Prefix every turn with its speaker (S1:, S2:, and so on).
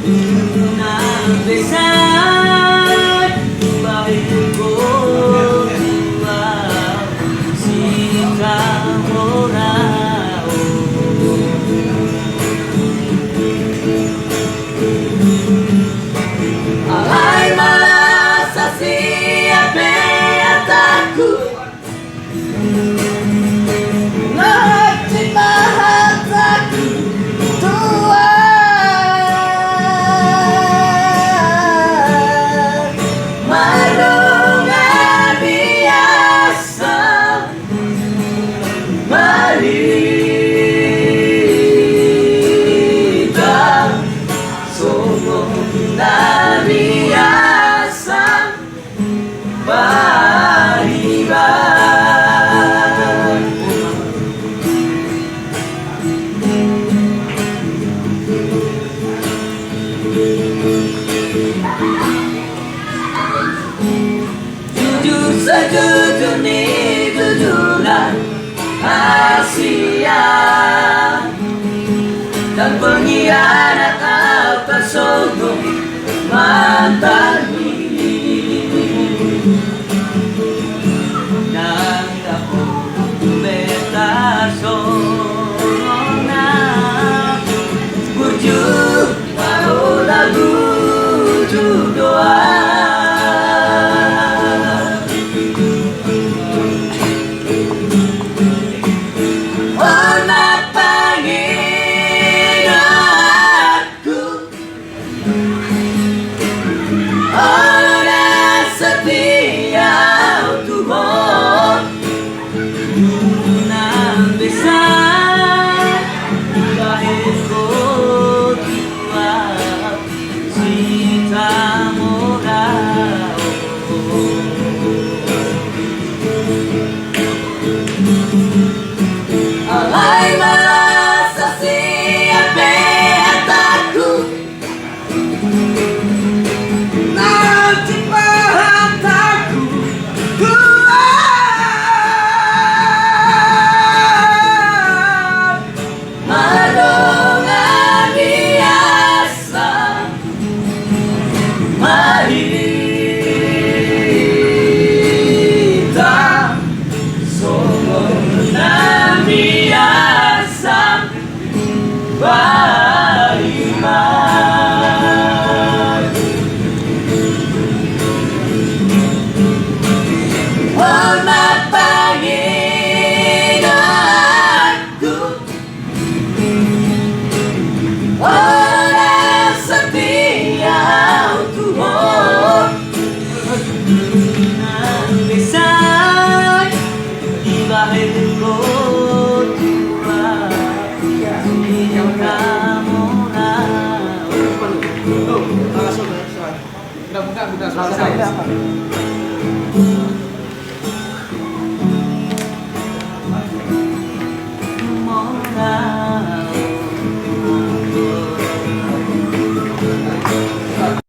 S1: Una besar bajo tua cinta morao. Alai masa siapa takut Nati mahataku Tuhan Marunga biasa Marita Sungguh na biasa Mariba Jujur sejujur nih jujuran Asia Dan pengkhianat apa sungguh mantan Dan kamu beta sona Burju mau lagu doa
S2: Mudah-mudahan selesai.